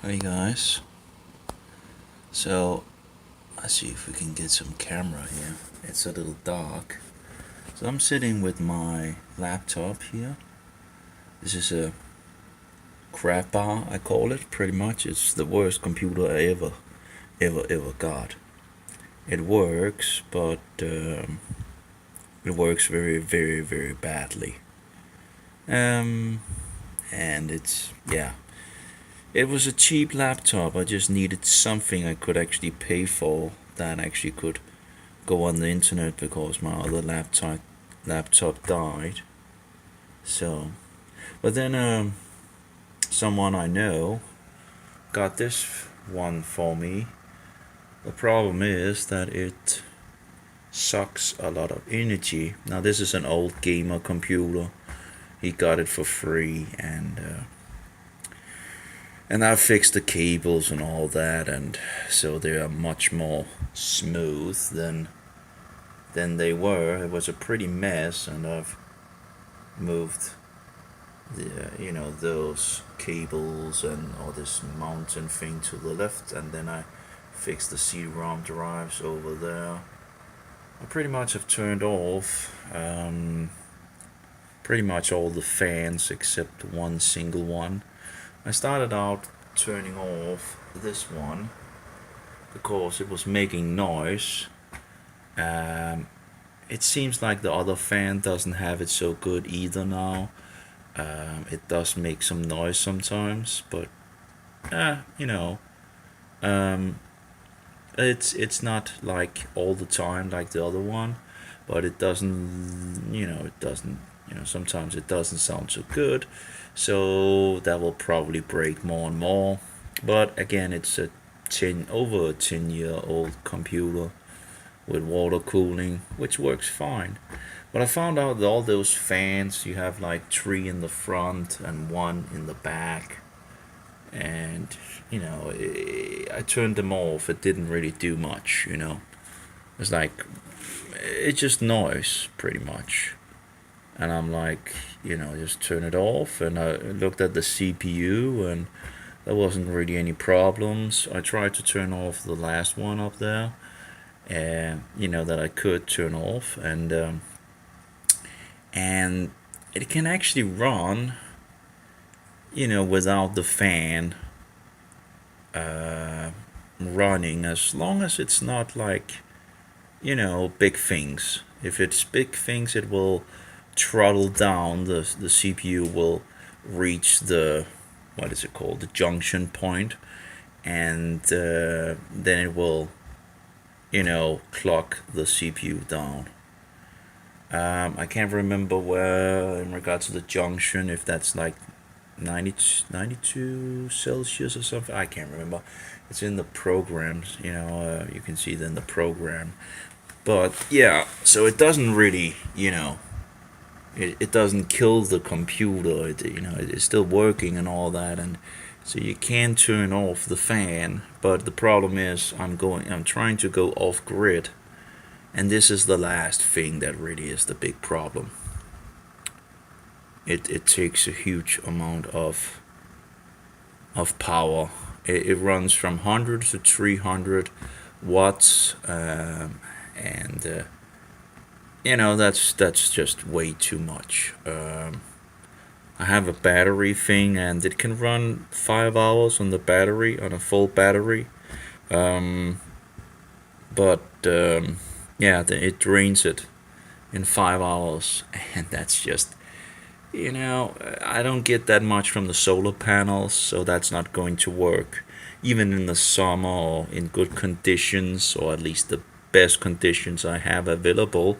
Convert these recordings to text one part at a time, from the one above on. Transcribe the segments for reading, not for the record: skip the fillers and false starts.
Hey guys, so let's see if we can get some camera here. It's a little dark. So I'm sitting with my laptop here. This is a crap bar, I call it, pretty much. It's the worst computer I ever got. It works, but it works very badly. Um, and yeah. It was a cheap laptop. I just needed something I could actually pay for that actually could go on the internet because my other laptop died. So, but then someone I know got this one for me. The problem is that it sucks a lot of energy. Now this is an old gamer computer. He got it for free, and I fixed the cables and all that, and so they are much more smooth than they were. It was a pretty mess, and I've moved those cables and all this mountain thing to the left, and then I fixed the CD-ROM drives over there. I pretty much have turned off pretty much all the fans except one single one. I started out turning off this one because it was making noise. Um, it seems like the other fan doesn't have it so good either now. It does make some noise sometimes, but you know, um, it's not like all the time like the other one, but it doesn't, sometimes it doesn't sound so good, so that will probably break more and more. But again, it's over a 10-year old computer with water cooling, which works fine. But I found out that all those fans, you have like three in the front and one in the back, and I turned them off. It didn't really do much. It's like it's just noise pretty much. And I'm like, just turn it off. And I looked at the CPU, and there wasn't really any problems. I tried to turn off the last one up there, and that I could turn off, and it can actually run, without the fan uh, running, as long as it's not like, big things. If it's big things, it will throttle down. The CPU will reach the, what is it called, the junction point, and then it will, clock the CPU down. I can't remember where in regards to the junction, if that's like 92 Celsius or something. I can't remember. It's in the programs, you can see it in the program. But yeah, so it doesn't really, it doesn't kill the computer. It's still working and all that, and so you can turn off the fan. But the problem is, I'm trying to go off grid, and this is the last thing that really is the big problem. It takes a huge amount of power. It runs from 100 to 300 watts, and that's just way too much. I have a battery thing, and it can run 5 hours on the battery, on a full battery. Um, but yeah, it drains it in 5 hours, and that's just, I don't get that much from the solar panels, so that's not going to work, even in the summer or in good conditions, or at least the best conditions I have available,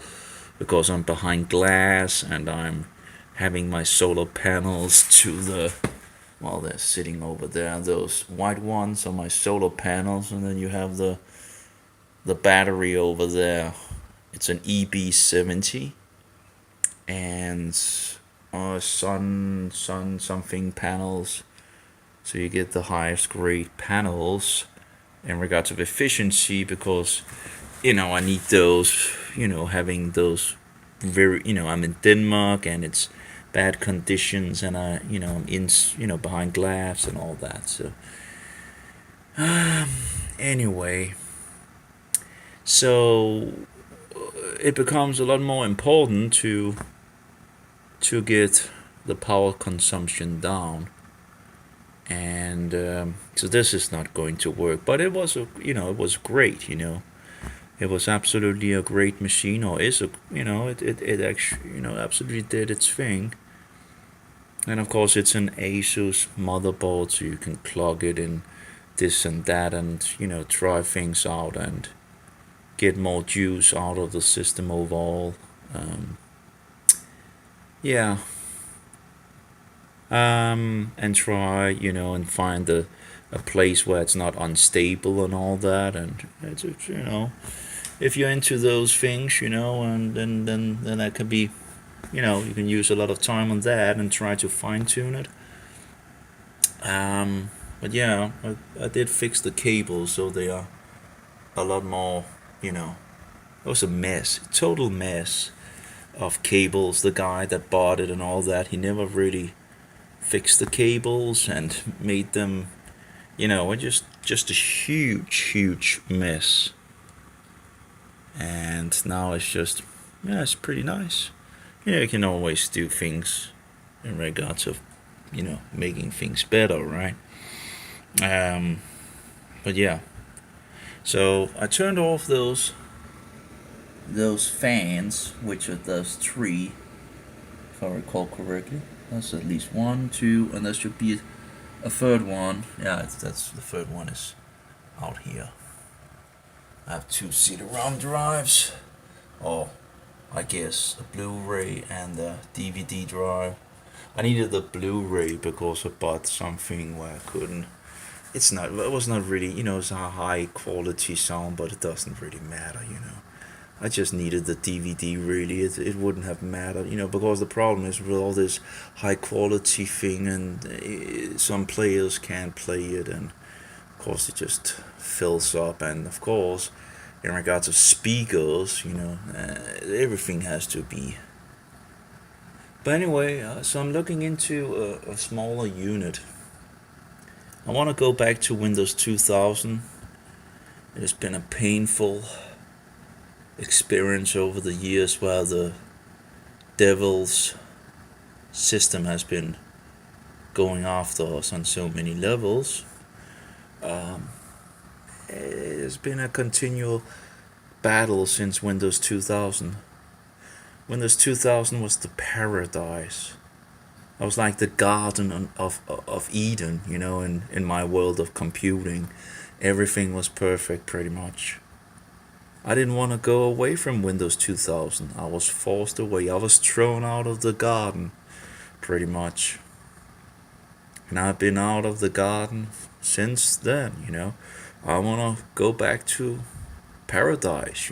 because I'm behind glass and I'm having my solar panels to the, well, they're sitting over there. Those white ones are my solar panels, and then you have the battery over there. It's an EB70, and sun something panels. So you get the highest grade panels in regards of efficiency, because I need those. Having those very, I'm in Denmark, and it's bad conditions, and I'm in, behind glass and all that. So Anyway, so it becomes a lot more important to get the power consumption down, and so this is not going to work. But it was it was great. It was absolutely a great machine, or is it actually absolutely did its thing. And of course, it's an Asus motherboard, so you can plug it in this and that, and try things out and get more juice out of the system overall. Yeah, and try and find a place where it's not unstable and all that, and it's if you're into those things, and then that could be, you can use a lot of time on that and try to fine tune it. But yeah, I did fix the cables, so they are a lot more, it was a mess, total mess of cables. The guy that bought it and all that, he never really fixed the cables and made them, just a huge mess. And now it's just, yeah, it's pretty nice. You can always do things in regards of, making things better, right? But yeah, so I turned off those fans, which are those three, if I recall correctly. That's at least one, two, and there should be a third one. Yeah, that's the third one is out here. I have 2 CD-ROM drives, or I guess a Blu-ray and a DVD drive. I needed the Blu-ray because I bought something where I couldn't. It was not really, it's a high quality sound, but it doesn't really matter. I just needed the DVD. Really, it wouldn't have mattered, because the problem is with all this high quality thing, and some players can't play it, and of course it just fills up, and of course, in regards of speakers, everything has to be. But anyway, so I'm looking into a smaller unit. I want to go back to Windows 2000. It has been a painful experience over the years where the devil's system has been going after us on so many levels. It has been a continual battle since Windows 2000. Windows 2000 was the paradise. I was like the Garden of Eden, in my world of computing. Everything was perfect pretty much. I didn't want to go away from Windows 2000. I was forced away. I was thrown out of the garden pretty much. And I've been out of the garden since then. I want to go back to paradise,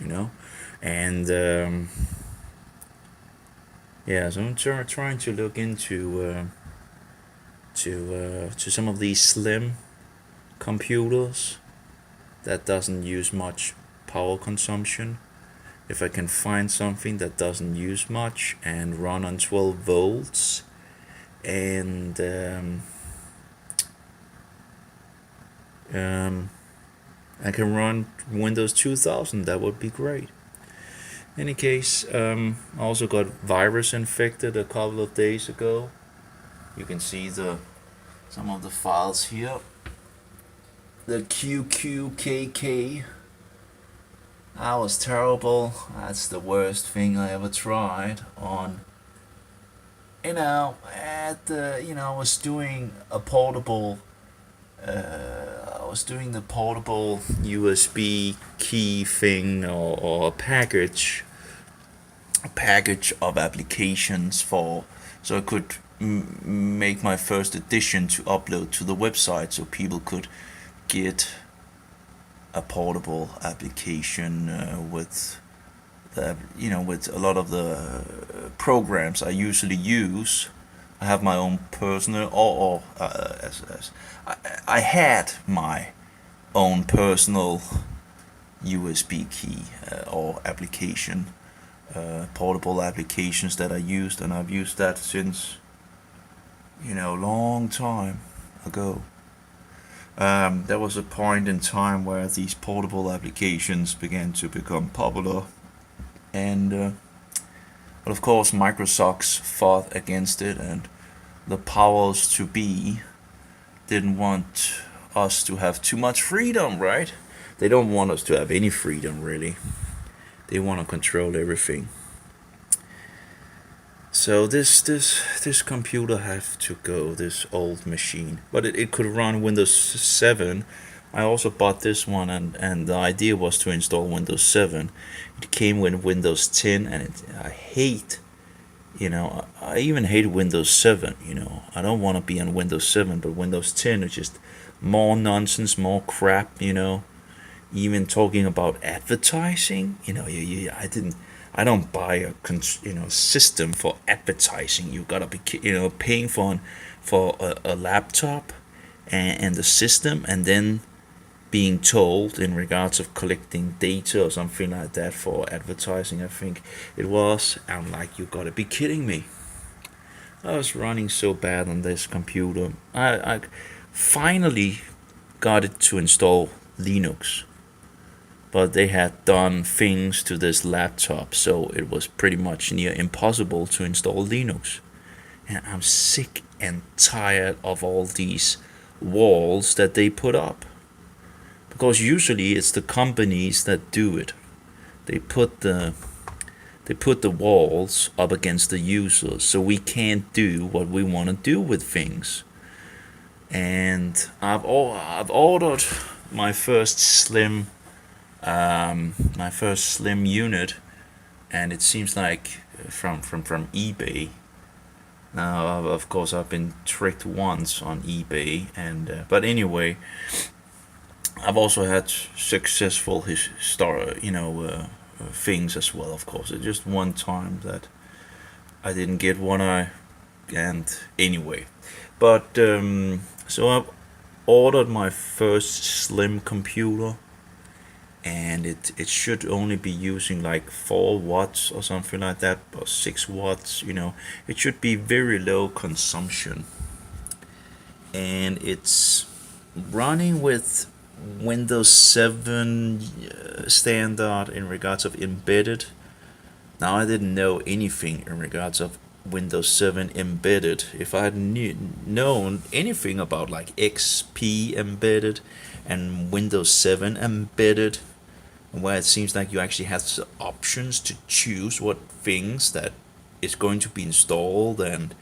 And yeah, so I'm trying to look into to some of these slim computers that doesn't use much power consumption. If I can find something that doesn't use much and run on 12 volts, and I can run Windows 2000, that would be great. In any case, I also got virus infected a couple of days ago. You can see some of the files here. The qqkk. That was terrible. That's the worst thing I ever tried on. I was doing a portable. I was doing the portable USB key thing, or a package of applications so I could make my first edition to upload to the website, so people could get a portable application with with a lot of the programs I usually use. I have my own personal, I had my own personal USB key or application, portable applications that I used, and I've used that since long time ago. There was a point in time where these portable applications began to become popular, and but of course Microsoft fought against it, and the powers to be didn't want us to have too much freedom, right? They don't want us to have any freedom, really. They want to control everything. So this computer have to go, this old machine, but it could run Windows 7. I also bought this one, and the idea was to install Windows 7. It came with Windows 10, and I hate, I even hate Windows 7. I don't want to be on Windows 7, but Windows 10 is just more nonsense, more crap. Even talking about advertising. I don't buy a system for advertising. You gotta be paying for a laptop and the system, and then being told in regards of collecting data or something like that for advertising. I think it was. I'm like, you gotta be kidding me. I was running so bad on this computer. I finally got it to install Linux, but they had done things to this laptop, so it was pretty much near impossible to install Linux. And I'm sick and tired of all these walls that they put up, because usually it's the companies that do it. They put the walls up against the users, so we can't do what we want to do with things. And I've ordered my first slim unit, and it seems like from eBay. Now, of course, I've been tricked once on eBay, and but anyway, I've also had successful things as well. Of course, it's just one time that I didn't get one. And anyway, but so I ordered my first slim computer, and it should only be using like 4 watts or something like that, or 6 watts. It should be very low consumption, and it's running with Windows 7 standard in regards of embedded. Now, I didn't know anything in regards of Windows 7 embedded. If I had known anything about like XP embedded and Windows 7 embedded, where it seems like you actually have the options to choose what things that is going to be installed, and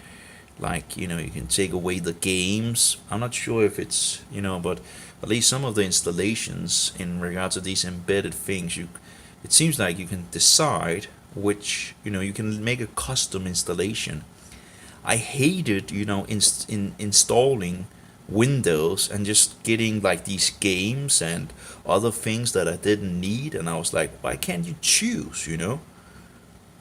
like you can take away the games. I'm not sure if it's but at least some of the installations in regards to these embedded things, it seems like you can decide which you can make a custom installation. I hated installing Windows and just getting like these games and other things that I didn't need, and I was like, why can't you choose?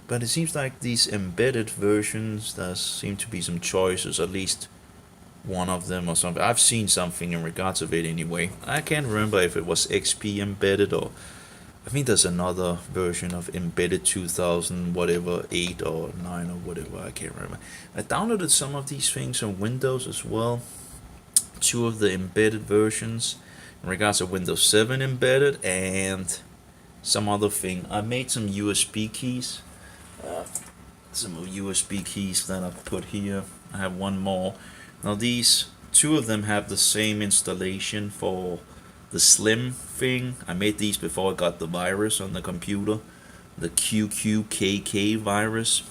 But it seems like these embedded versions, there seem to be some choices, at least one of them or something. I've seen something in regards of it anyway. I can't remember if it was XP embedded, or I think there's another version of embedded 2000 whatever 8 or 9 or whatever. I can't remember. I downloaded some of these things on Windows as well. 2 of the embedded versions in regards to Windows 7 embedded, and some other thing. I made some USB keys. Some USB keys that I've put here. I have one more. Now these 2 of them have the same installation for the slim thing. I made these before I got the virus on the computer, the qqkk virus.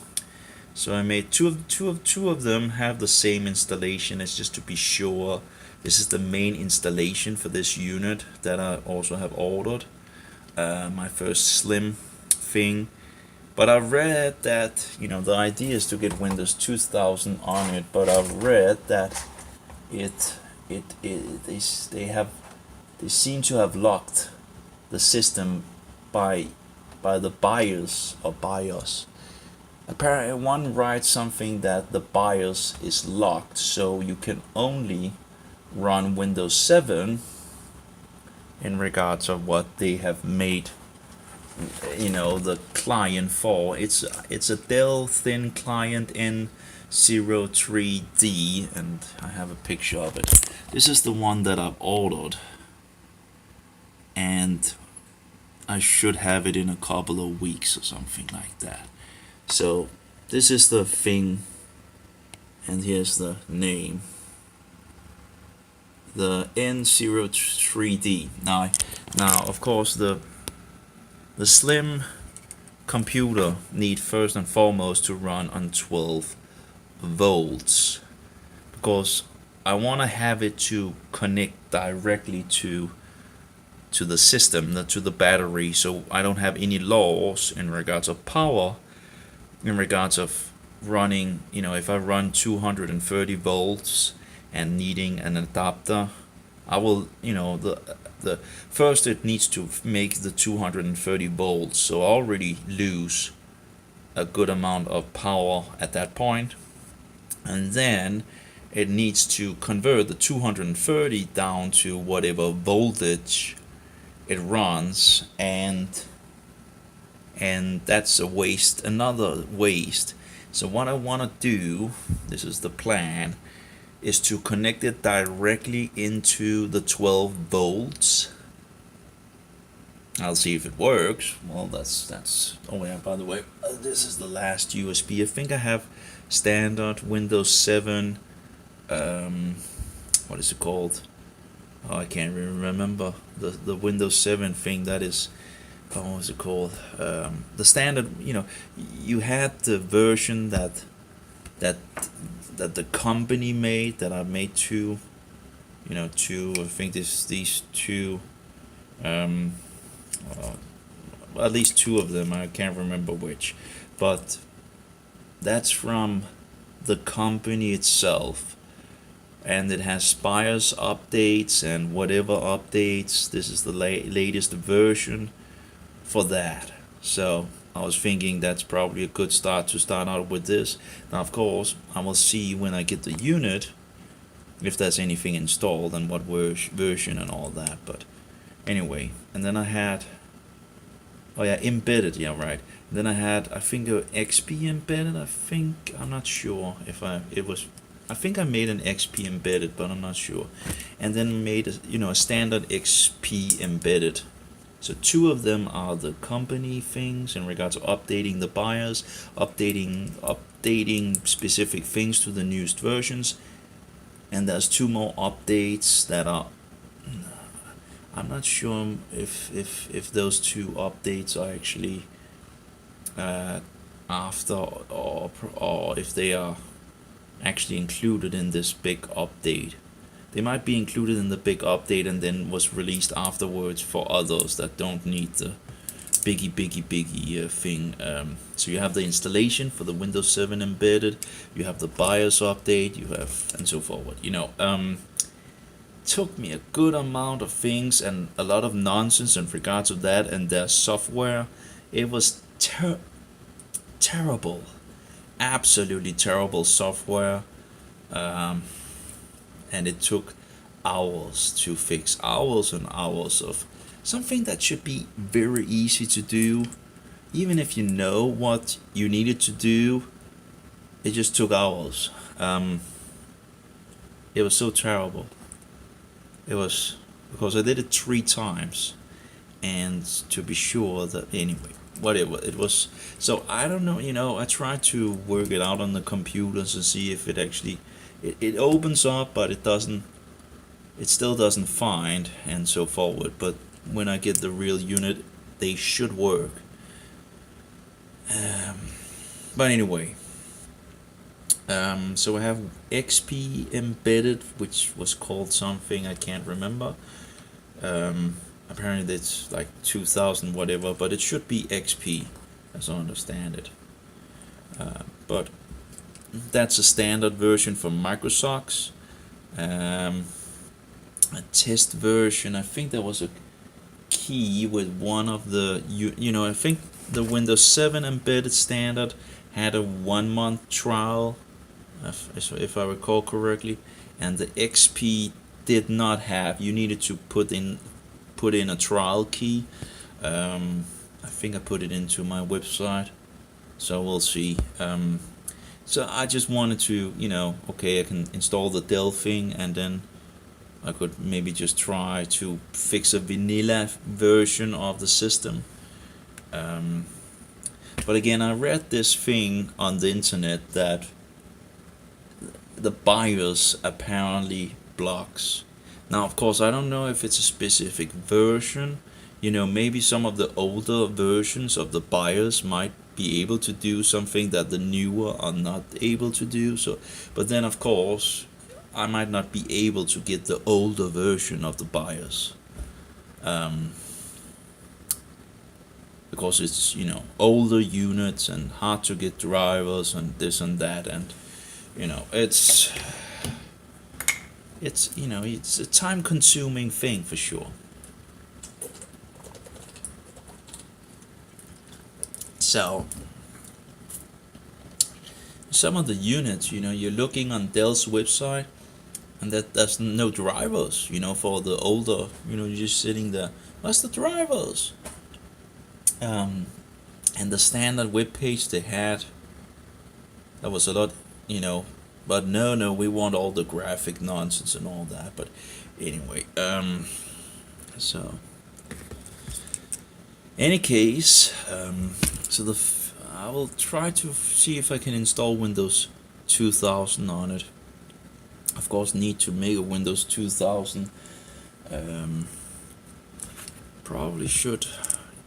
So I made two of them have the same installation. It's just to be sure. This is the main installation for this unit that I also have ordered. My first slim thing. But I read that the idea is to get Windows 2000 on it. But I read that they seem to have locked the system by the BIOS or BIOS. Apparently, one writes something that the BIOS is locked, so you can only run Windows 7 in regards of what they have made the client for. It's a Dell thin client in 2022Sep03D, and I have a picture of it. This is the one that I've ordered, and I should have it in a couple of weeks or something like that. So this is the thing, and here's the name, the N03D. Now of course the slim computer need first and foremost to run on 12 volts, because I want to have it to connect directly to the system, to the battery, so I don't have any loss in regards of power, in regards of running, if I run 230 volts and needing an adapter, I will, the first it needs to make the 230 volts, so I already lose a good amount of power at that point, and then it needs to convert the 230 down to whatever voltage it runs, and that's a waste, another waste. So what I want to do, this is the plan, is to connect it directly into the 12 volts. I'll see if it works. Well, that's oh yeah, by the way, this is the last USB. I think I have standard Windows 7, what is it called? Oh, I can't really remember the Windows 7 thing. That is, what was it called? The standard. You had the version that the company made, that I made two. Two. I think these two. At least two of them. I can't remember which, but that's from the company itself. And it has BIOS updates and whatever updates. This is the latest version for that. So I was thinking that's probably a good start to start out with this. Now, of course, I will see when I get the unit if there's anything installed and what version and all that. But anyway, and then I had, oh yeah, embedded, yeah, right. And then I had, I think, a XP embedded. I'm not sure if I think I made an XP embedded, but I'm not sure. And then made a standard XP embedded. So two of them are the company things in regards to updating the BIOS, updating specific things to the newest versions. And there's two more updates that are, I'm not sure if those two updates are actually after, or if they are actually included in this big update. They might be included in the big update and then was released afterwards for others that don't need the biggie thing. So you have the installation for the Windows 7 embedded, you have the BIOS update, you have, and so forward. Took me a good amount of things and a lot of nonsense in regards to that and their software. It was terrible, absolutely terrible software, and it took hours to fix, hours and hours of something that should be very easy to do. Even if you know what you needed to do, it just took hours. It was so terrible. It was because I did it 3 times, and to be sure that, anyway, whatever it was. So I don't know. I tried to work it out on the computers to see if it actually it opens up, but it doesn't. It still doesn't find, and so forward. But when I get the real unit, they should work. But anyway, so I have XP embedded, which was called something I can't remember. Apparently it's like 2000 whatever, but it should be XP as I understand it. But that's a standard version for Microsoft. A test version, I think there was a key with one of the, I think the Windows 7 embedded standard had a 1-month trial, if I recall correctly, and the XP did not have. You needed to put in a trial key. I think I put it into my website, so we'll see. So I just wanted to, okay, I can install the Dell thing, and then I could maybe just try to fix a vanilla version of the system. But again, I read this thing on the internet that the BIOS apparently blocks. Now, of course, I don't know if it's a specific version. Maybe some of the older versions of the BIOS might be able to do something that the newer are not able to do. So, but then of course, I might not be able to get the older version of the BIOS. Because it's older units and hard to get drivers and this and that, and it's it's a time consuming thing for sure. So some of the units, you're looking on Dell's website, and there's no drivers, for the older, you're just sitting there, what's the drivers? And the standard web page they had, that was a lot, but no, we want all the graphic nonsense and all that. But anyway, so any case, so I will try to see if I can install Windows 2000 on it. Of course, need to make a Windows 2000. Probably should,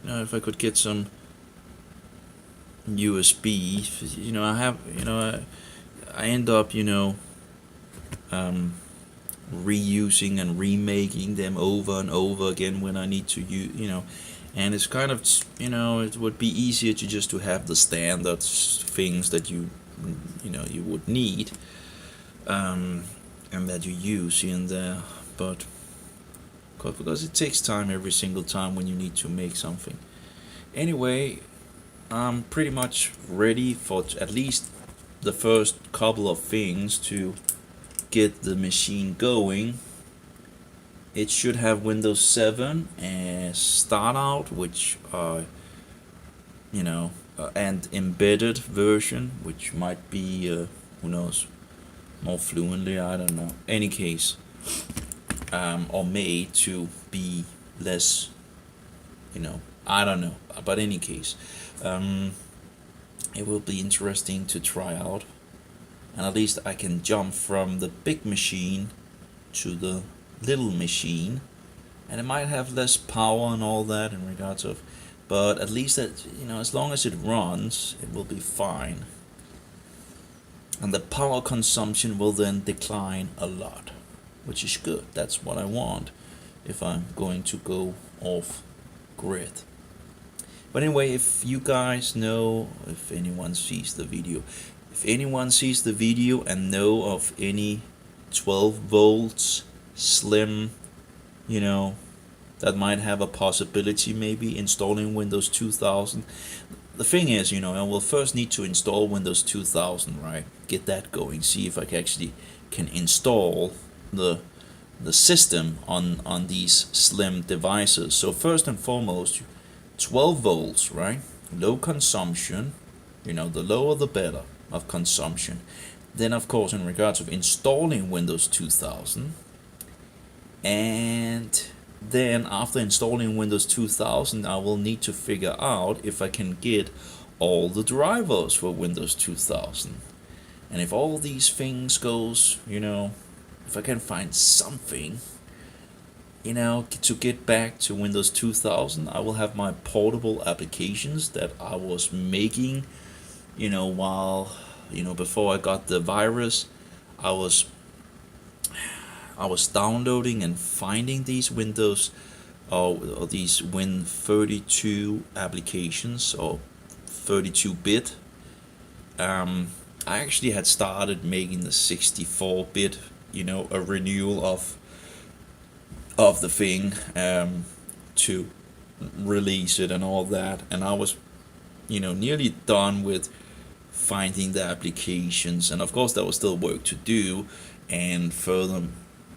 if I could get some USB. I have, I end up, reusing and remaking them over and over again when I need to use, and it's kind of, it would be easier to have the standard things that you would need, and that you use here and there, but because it takes time every single time when you need to make something. Anyway, I'm pretty much ready for at least the first couple of things to get the machine going. It should have Windows 7 as start out, which and embedded version, which might be who knows, more fluently, I don't know. Any case, or made to be less, I don't know. But any case, it will be interesting to try out, and at least I can jump from the big machine to the little machine, and it might have less power and all that in regards of, but at least that, as long as it runs, it will be fine, and the power consumption will then decline a lot, which is good. That's what I want if I'm going to go off grid. But anyway, if you guys know, if anyone sees the video, and know of any 12 volts slim, that might have a possibility maybe installing Windows 2000. The thing is, I will first need to install Windows 2000, right? Get that going, see if I can install the system on these slim devices. So first and foremost, 12 volts, right? Low consumption, the lower the better of consumption. Then of course, in regards of installing Windows 2000, and then after installing Windows 2000, I will need to figure out if I can get all the drivers for Windows 2000. And if all these things goes, if I can find something, to get back to Windows 2000, I will have my portable applications that I was making, while, before I got the virus. I was downloading and finding these Windows or these Win32 applications, or 32-bit. I actually had started making the 64-bit, a renewal of the thing, to release it and all that, and I was nearly done with finding the applications, and of course there was still work to do and further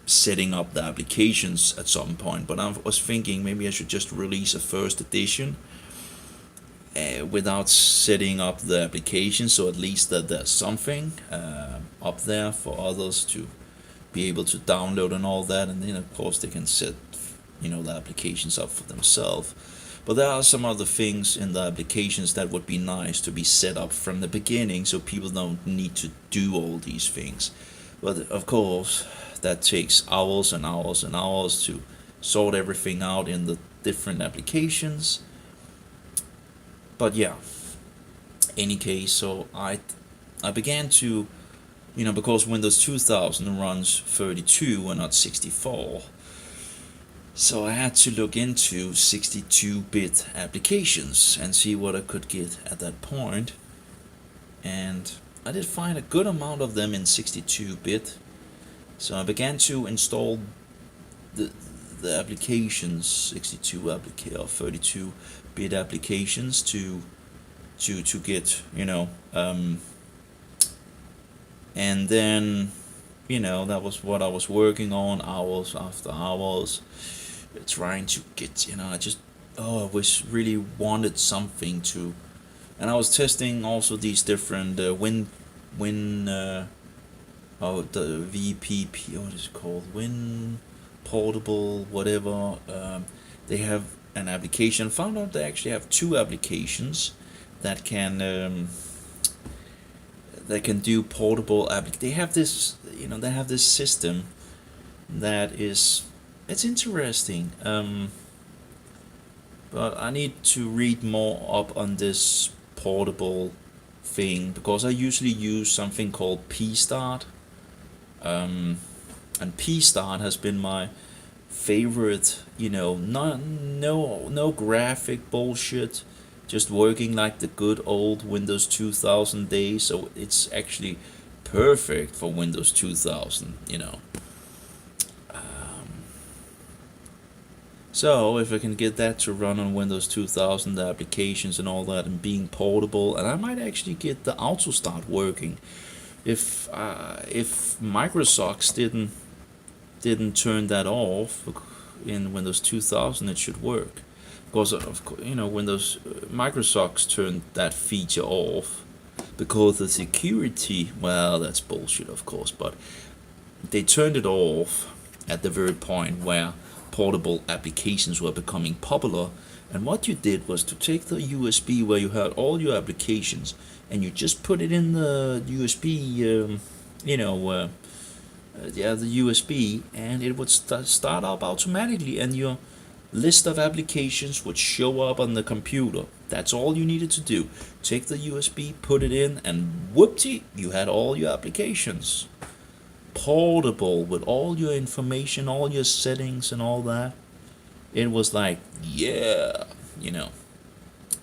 setting up the applications at some point. But I was thinking maybe I should just release a first edition, without setting up the application, so at least that there's something up there for others to be able to download and all that, and then of course they can set the applications up for themselves. But there are some other things in the applications that would be nice to be set up from the beginning, so people don't need to do all these things. But of course that takes hours and hours and hours to sort everything out in the different applications. But yeah, any case, so I began to, because Windows 2000 runs 32 and not 64, so I had to look into 62-bit applications and see what I could get at that point. And I did find a good amount of them in 62-bit. So I began to install the applications, 32-bit applications to get, and then, that was what I was working on hours after hours, trying to get, I was really wanted something to, and I was testing also these different the VPP, what is it called, Win Portable, whatever. They have an application. Found out they actually have two applications that can do portable They have this, they have this system that it's interesting. But I need to read more up on this portable thing, because I usually use something called pstart. And pstart has been my favorite, no graphic bullshit, just working like the good old Windows 2000 days. So it's actually perfect for Windows 2000, So if I can get that to run on Windows 2000, the applications and all that, and being portable, and I might actually get the auto start working. If Microsoft didn't turn that off in Windows 2000, it should work. Because of course, Windows Microsoft turned that feature off because the security. Well, that's bullshit, of course, but they turned it off at the very point where portable applications were becoming popular. And what you did was to take the USB where you had all your applications, and you just put it in the USB, the USB, and it would start up automatically, and your list of applications would show up on the computer. That's all you needed to do. Take the USB, put it in, and whoopty, you had all your applications. Portable with all your information, all your settings and all that. It was like, yeah,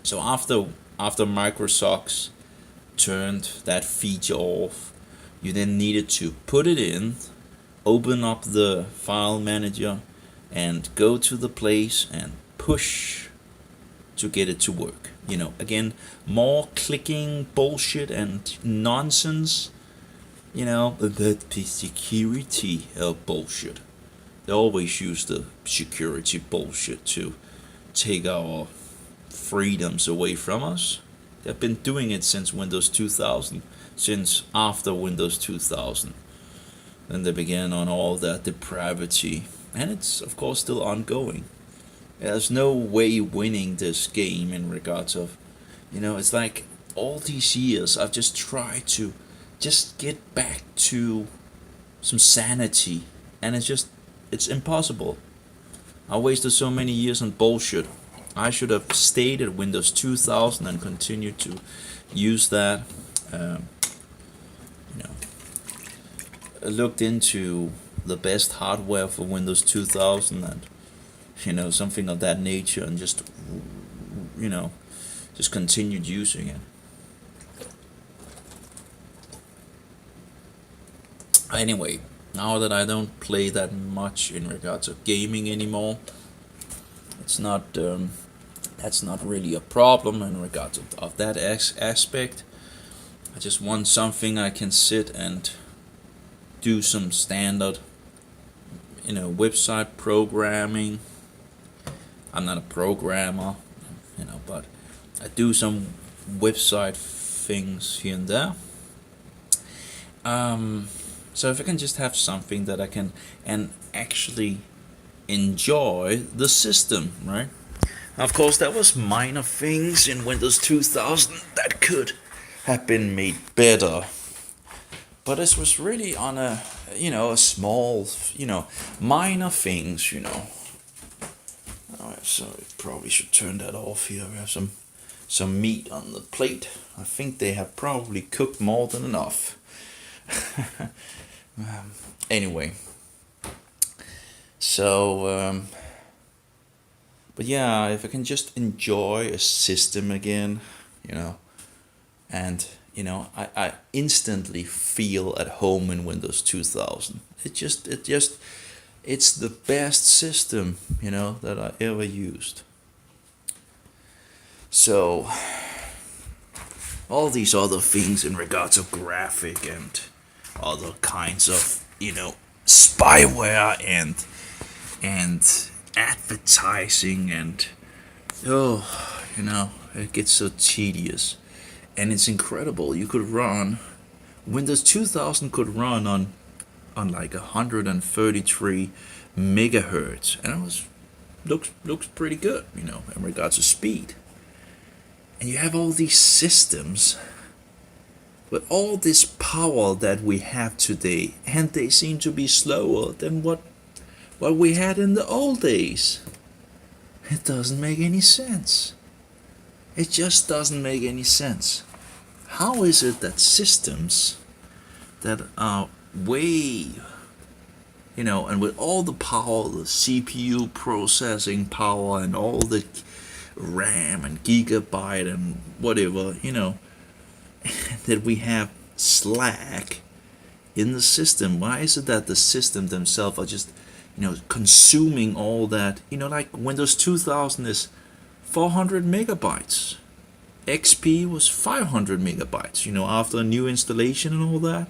So after Microsoft turned that feature off, you then needed to put it in, open up the file manager, and go to the place and push to get it to work. Again, more clicking bullshit and nonsense. That security bullshit. They always use the security bullshit to take our freedoms away from us. They've been doing it since Windows 2000, since after Windows 2000. Then they began on all that depravity, and it's of course still ongoing. There's no way winning this game in regards of, it's like all these years I've just tried to just get back to some sanity, and it's impossible. I wasted so many years on bullshit. I should have stayed at Windows 2000 and continued to use that. I looked into the best hardware for Windows 2000 and something of that nature, and just continued using it. Anyway, now that I don't play that much in regards of gaming anymore, it's not that's not really a problem in regards of that aspect. I just want something I can sit and do some standard, website programming. I'm not a programmer, but I do some website things here and there. So if I can just have something that I can and actually enjoy the system, right? Of course, there was minor things in Windows 2000 that could have been made better, but this was really on a small, minor things. Alright, so I probably should turn that off here. We have some meat on the plate. I think they have probably cooked more than enough. Anyway, so but yeah, if I can just enjoy a system again, and I instantly feel at home in Windows 2000. It's the best system, that I ever used. So all these other things in regards of graphic and other kinds of spyware and advertising and it gets so tedious, and it's incredible. You could run Windows 2000 could run on like 133 megahertz, and it looks pretty good, in regards to speed. And you have all these systems with all this power that we have today, and they seem to be slower than what we had in the old days. It doesn't make any sense. It just doesn't make any sense. How is it that systems that are way, and with all the power, the CPU processing power and all the RAM and gigabyte and whatever, that we have slack in the system? Why is it that the system themselves are just, consuming all that? Like Windows 2000 is 400 megabytes. XP was 500 megabytes, after a new installation and all that.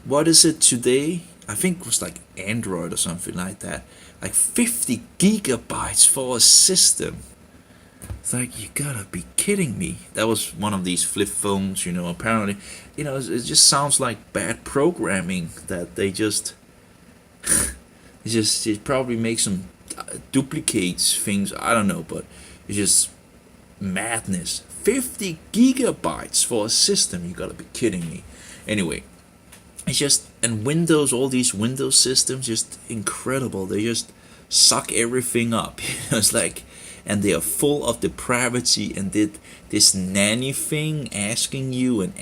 What is it today? I think it was like Android or something like that. Like 50 gigabytes for a system. It's like, you gotta be kidding me. That was one of these flip phones, apparently. It just sounds like bad programming that they just... it probably makes some duplicates things, I don't know, but it's just madness. 50 gigabytes for a system, you gotta be kidding me. Anyway, it's just, and Windows, all these Windows systems, just incredible. They just suck everything up. It's like, and they are full of depravity, and this nanny thing asking you, and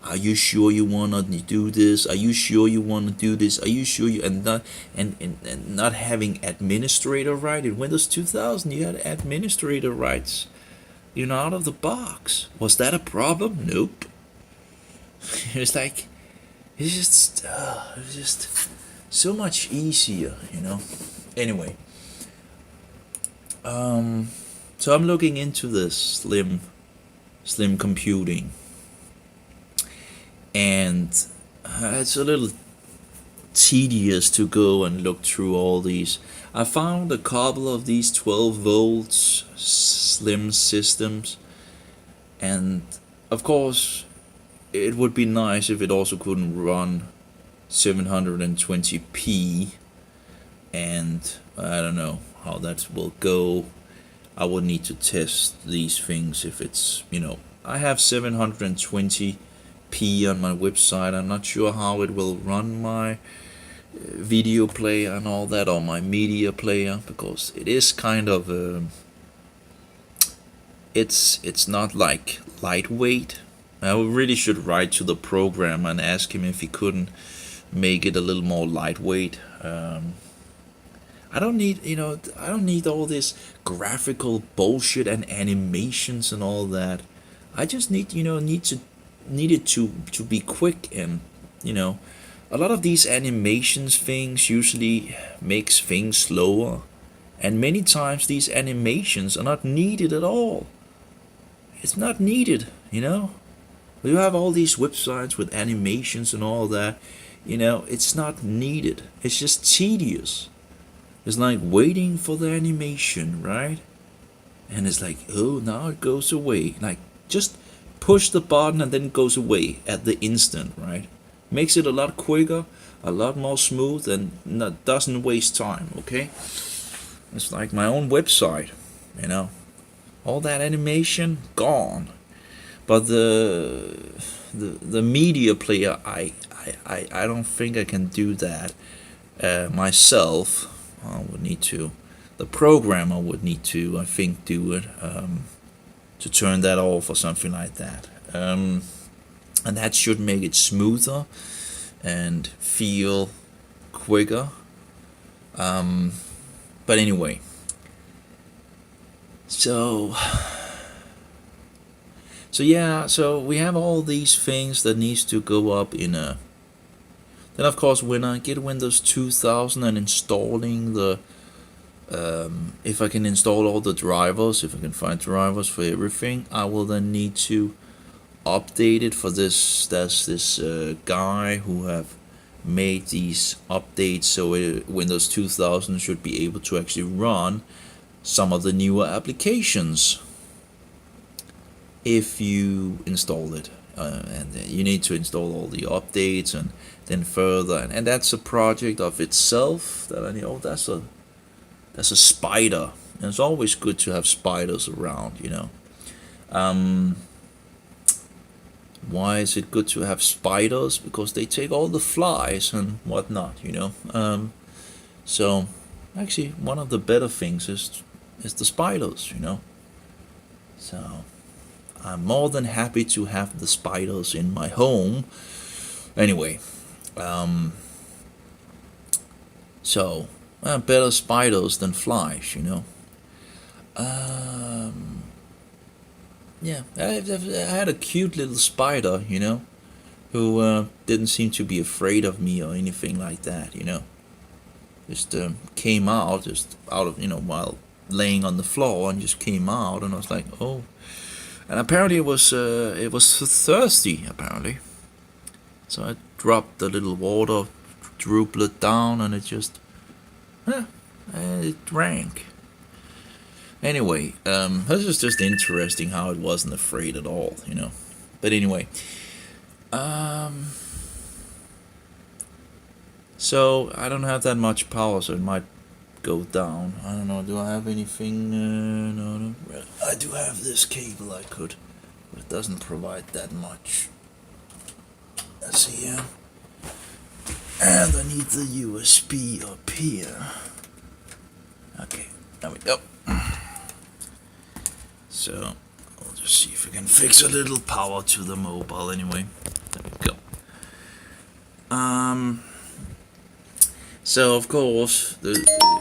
are you sure you want to do this? Are you sure you want to do this? Are you sure you, and not having administrator right. In Windows 2000 you had administrator rights, out of the box. Was that a problem? Nope. It's like, it's just so much easier, Anyway, so I'm looking into this slim computing, and it's a little tedious to go and look through all these. I found a couple of these 12 volts slim systems, and of course it would be nice if it also couldn't run 720p, and I don't know how that will go. I would need to test these things if it's, I have 720p on my website. I'm not sure how it will run my video player and all that, or my media player, because it is kind of it's not like lightweight. I really should write to the program and ask him if he couldn't make it a little more lightweight. I don't need all this graphical bullshit and animations and all that. I just need it to be quick, and a lot of these animations things usually makes things slower, and many times these animations are not needed at all. It's not needed, You have all these websites with animations and all that, it's not needed. It's just tedious. It's like waiting for the animation, right? and it's like, oh, now it goes away. Like, just push the button and then it goes away at the instant, right? Makes it a lot quicker, a lot more smooth, and doesn't waste time. Okay, it's like my own website, you know. All that animation gone, but the media player, I don't think I can do that myself. I would need to. The programmer would need to, I think, do it to turn that off or something like that. And that should make it smoother and feel quicker. But anyway, so yeah, so we have all these things that needs to go up in a. Then of course, when I get Windows 2000 and installing the, if I can install all the drivers, if I can find drivers for everything, I will then need to update it for this. There's this guy who have made these updates so Windows 2000 should be able to actually run some of the newer applications if you install it. And you need to install all the updates and then further, and that's a project of itself that I need. Oh, that's a spider, and it's always good to have spiders around, you know. Why is it good to have spiders? Because they take all the flies and whatnot, you know. So actually, one of the better things is the spiders, you know. So I'm more than happy to have the spiders in my home. Anyway, so better spiders than flies, you know. Yeah, I had a cute little spider, you know, who didn't seem to be afraid of me or anything like that, you know. Just came out, just out of, you know, while laying on the floor, and just came out, and I was like, oh. And apparently it was thirsty, apparently. So I dropped the little water droplet down, and it just, it drank. Anyway, this is just interesting how it wasn't afraid at all, you know. But anyway, so I don't have that much power, so it might go down. I don't know. Do I have anything? No. I do have this cable I could, but it doesn't provide that much. Let's see here. And I need the USB up here. Okay, there we go. So I'll just see if I can fix a little power to the mobile anyway. There we go. So of course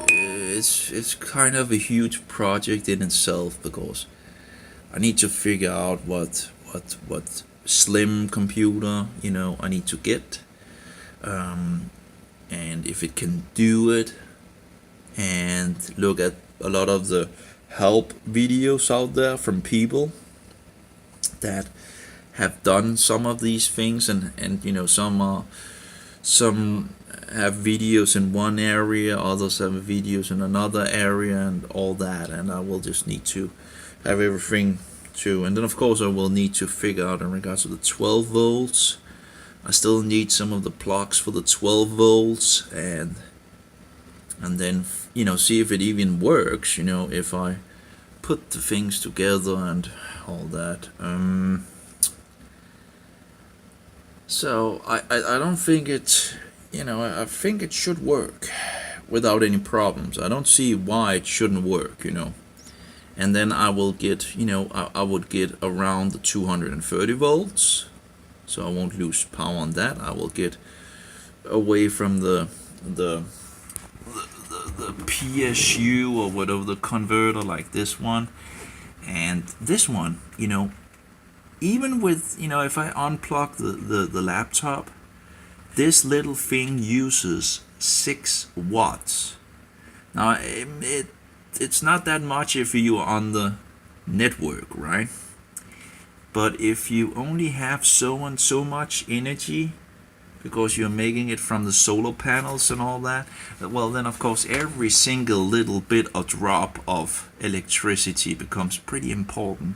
it's kind of a huge project in itself, because I need to figure out what slim computer, you know, I need to get, and if it can do it, and look at a lot of the help videos out there from people that have done some of these things, and you know, some have videos in one area, others have videos in another area, and all that. And I will just need to have everything too. And then of course I will need to figure out in regards to the 12 volts. I still need some of the plugs for the 12 volts, and then, you know, see if it even works, you know, if I put the things together and all that. So I don't think it, you know, I think it should work without any problems. I don't see why it shouldn't work, you know. And then I will get, you know, I would get around the 230 volts, so I won't lose power on that. I will get away from the PSU or whatever, the converter, like this one. And this one, you know, even with, you know, if I unplug the laptop, this little thing uses 6 watts. Now it's not that much if you are on the network, right? But if you only have so and so much energy, because you're making it from the solar panels and all that, well then of course every single little bit of drop of electricity becomes pretty important.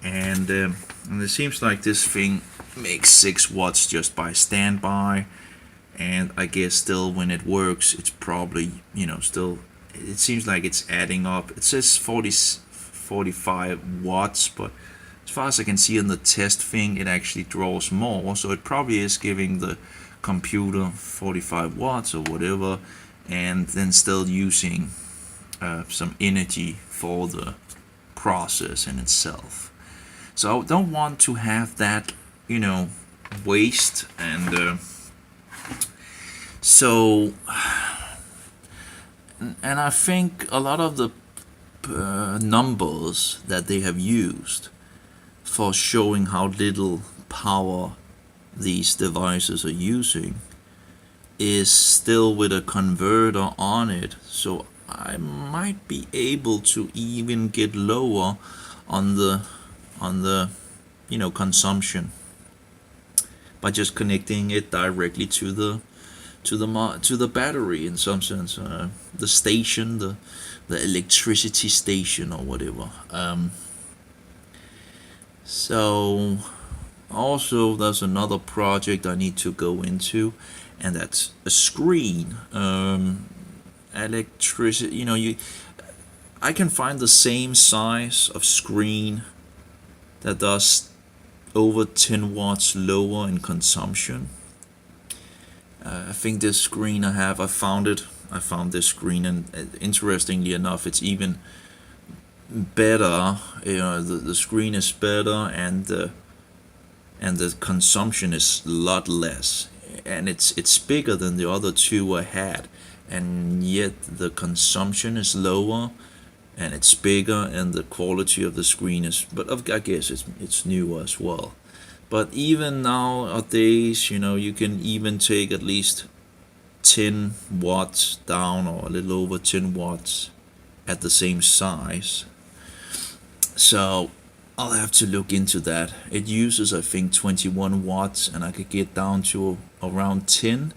And it seems like this thing makes 6 watts just by standby, and I guess still when it works it's probably, still, it seems like it's adding up. It says 45 watts, but as far as I can see in the test thing, it actually draws more, so it probably is giving the computer 45 watts or whatever, and then still using some energy for the process in itself. So I don't want to have that, waste. And and I think a lot of the numbers that they have used for showing how little power these devices are using is still with a converter on it, so I might be able to even get lower on the consumption by just connecting it directly to the battery in some sense, the station, the electricity station or whatever. So also there's another project I need to go into, and that's a screen. Electricity, I can find the same size of screen that does over 10 watts lower in consumption. I think this screen I found this screen, and interestingly enough, it's even better. The screen is better, and the consumption is a lot less, and it's bigger than the other two I had, and yet the consumption is lower, and it's bigger, and the quality of the screen is, but I guess it's newer as well. But even nowadays, you can even take at least 10 watts down, or a little over 10 watts at the same size. So I'll have to look into that. It uses, I think, 21 watts, and I could get down to around 10.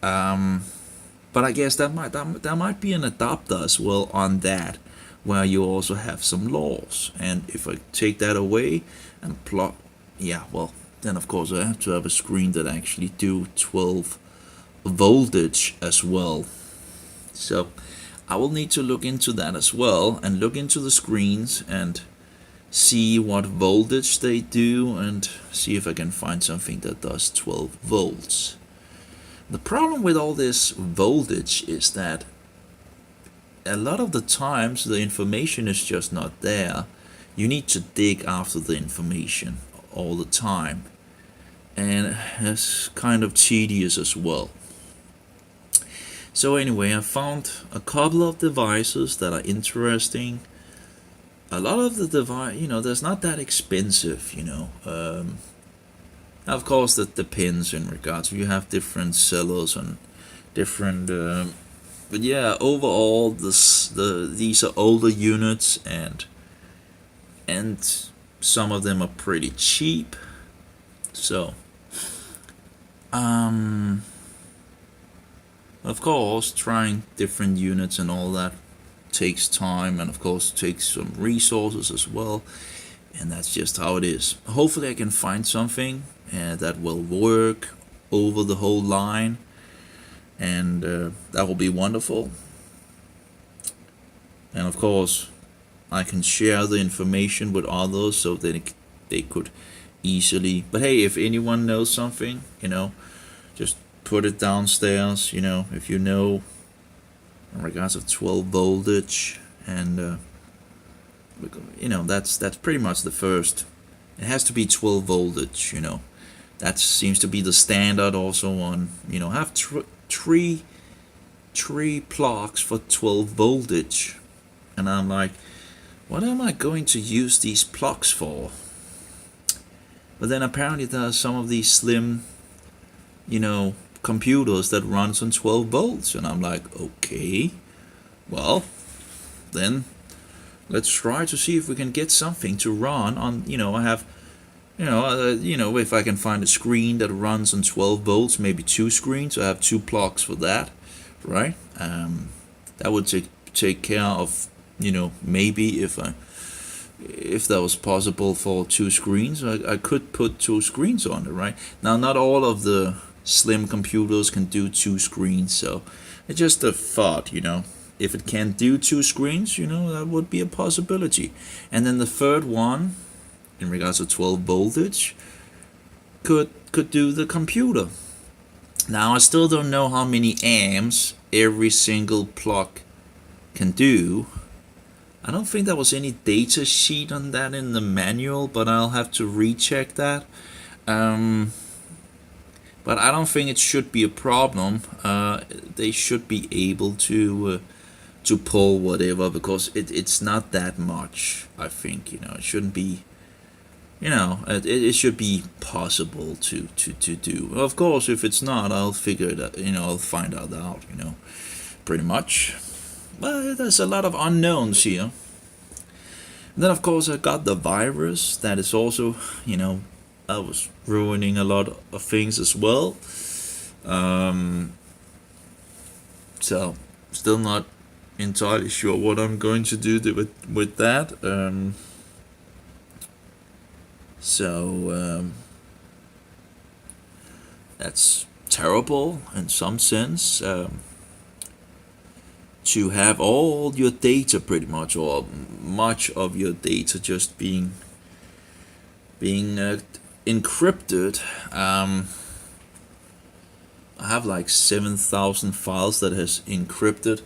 But I guess that might be an adapter as well on that, where you also have some loss. And if I take that away and plug, then of course I have to have a screen that actually do 12 voltage as well. So I will need to look into that as well, and look into the screens and see what voltage they do, and see if I can find something that does 12 volts. The problem with all this voltage is that a lot of the times the information is just not there. You need to dig after the information all the time, and it's kind of tedious as well. So anyway, I found a couple of devices that are interesting. A lot of the device, there's not that expensive, of course that depends in regards, you have different sellers and different, but yeah, overall these are older units, and some of them are pretty cheap. So of course trying different units and all that takes time, and of course takes some resources as well, and that's just how it is. Hopefully I can find something that will work over the whole line, and that will be wonderful. And of course I can share the information with others so that they could easily, but hey, if anyone knows something, just put it downstairs, if you know in regards of 12 voltage, and that's pretty much the first. It has to be 12 voltage, that seems to be the standard also on, have three plugs for 12 voltage, and I'm like, what am I going to use these plugs for? But then apparently there are some of these slim, computers that runs on 12 volts, and I'm like, okay, well, then let's try to see if we can get something to run on. I have If I can find a screen that runs on 12 volts, maybe 2 screens, so I have 2 plugs for that, right? That would take care of, maybe if that was possible for 2 screens, I could put 2 screens on it, right? Now, not all of the slim computers can do 2 screens, so it's just a thought, If it can do 2 screens, that would be a possibility. And then the third one, in regards to 12 voltage, could do the computer. Now, I still don't know how many amps every single plug can do. I don't think there was any data sheet on that in the manual, but I'll have to recheck that. But I don't think it should be a problem. They should be able to pull whatever, because it's not that much. I think it shouldn't be. It should be possible to do. Of course, if it's not, I'll figure it out. I'll find out. Pretty much. Well, there's a lot of unknowns here. And then, of course, I got the virus. That is also, I was ruining a lot of things as well. So, still not entirely sure what I'm going to do with that. That's terrible in some sense. To have all your data, pretty much, or much of your data, just being encrypted. I have like 7,000 files that has encrypted.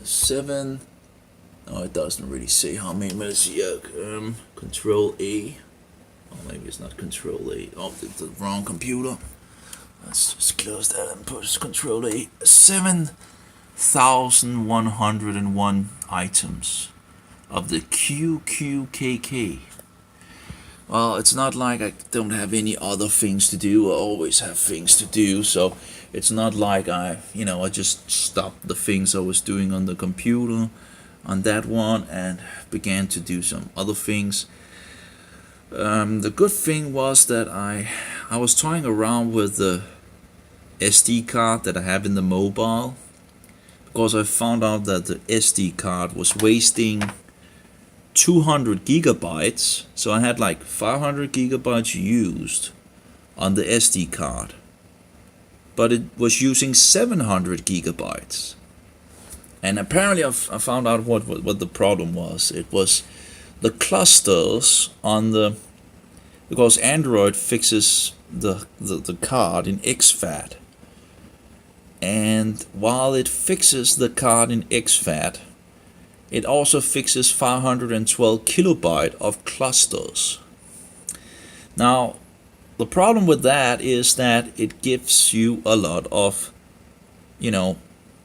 It doesn't really say how many minutes here. Control A. Oh, maybe it's not Control A. Oh, the wrong computer. Let's just close that and push Control A. 7,101 items of the qqkk. Well, it's not like I don't have any other things to do. I always have things to do, so it's not like I just stopped the things I was doing on the computer on that one and began to do some other things. The good thing was that I was toying around with the SD card that I have in the mobile, because I found out that the SD card was wasting 200 gigabytes, so I had like 500 gigabytes used on the SD card, but it was using 700 gigabytes. And apparently I found out what the problem was. It was the clusters on the, because Android fixes the card in exFAT, and while it fixes the card in exFAT, it also fixes 512 kilobyte of clusters. Now, the problem with that is that it gives you a lot of,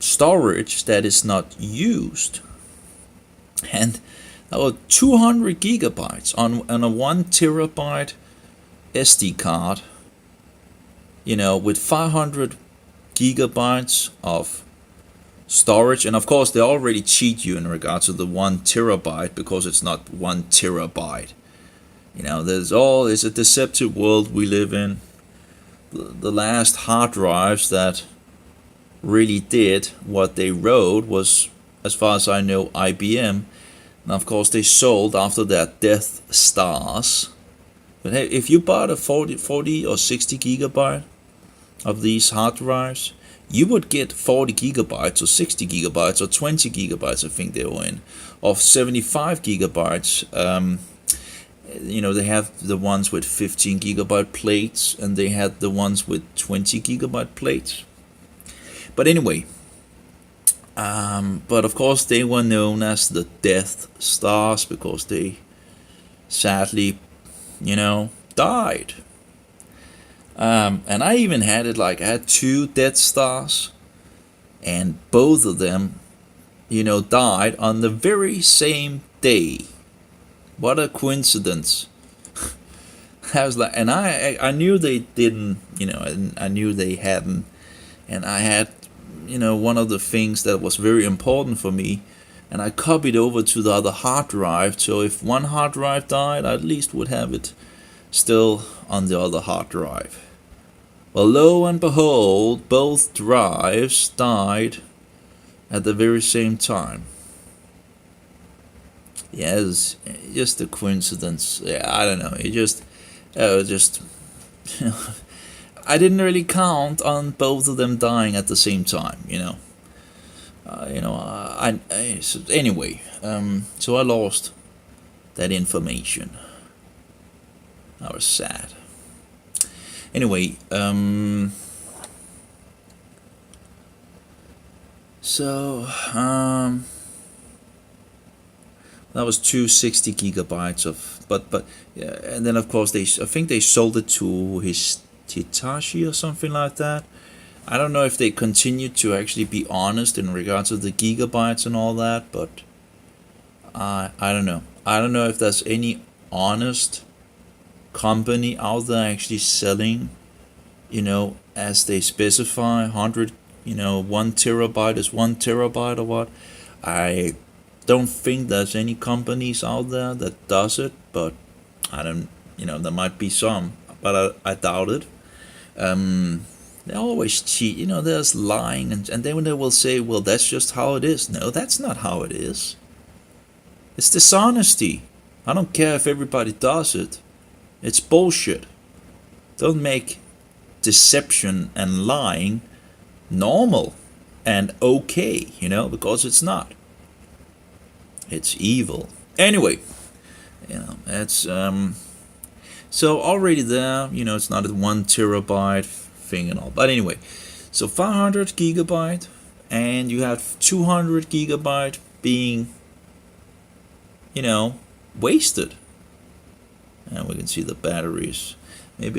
storage that is not used. And that was 200 gigabytes on a 1 terabyte SD card, with 500 gigabytes of storage. And of course they already cheat you in regards to the 1 terabyte, because it's not 1 terabyte. It's a deceptive world we live in. The last hard drives that really did what they wrote was, as far as I know, IBM. And of course they sold after their Death Stars. But hey, if you bought a 40 or 60 gigabyte of these hard drives, you would get 40 gigabytes or 60 gigabytes or 20 gigabytes, I think they were in, of 75 gigabytes. They have the ones with 15 gigabyte plates, and they had the ones with 20 gigabyte plates. But anyway, but of course they were known as the Death Stars because they sadly, died. And I even had it like I had 2 Death Stars, and both of them, died on the very same day. What a coincidence. I was like, and I knew they didn't, I knew they hadn't, and I had, one of the things that was very important for me, and I copied over to the other hard drive. So if one hard drive died, I at least would have it still on the other hard drive. Well, lo and behold, both drives died at the very same time. Yeah, it's just a coincidence. Yeah, I don't know. It just I didn't really count on both of them dying at the same time. So anyway, so I lost that information. I was sad. Anyway, so that was 260 gigabytes of, but yeah, and then of course I think they sold it to Hitachi or something like that. I don't know if they continued to actually be honest in regards to the gigabytes and all that, but I don't know. I don't know if there's any honest company out there actually selling, as they specify, 100, 1 terabyte is 1 terabyte or what. I don't think there's any companies out there that does it, but I don't, there might be some, but I doubt it. They always cheat, there's lying, and then they will say, well, that's just how it is. No, that's not how it is. It's dishonesty. I don't care if everybody does it. It's bullshit. Don't make deception and lying normal and okay, because it's not. It's evil. Anyway, that's so already there, it's not a 1 terabyte thing and all. But anyway, so 500 gigabyte, and you have 200 gigabyte being, wasted. And we can see the batteries. Maybe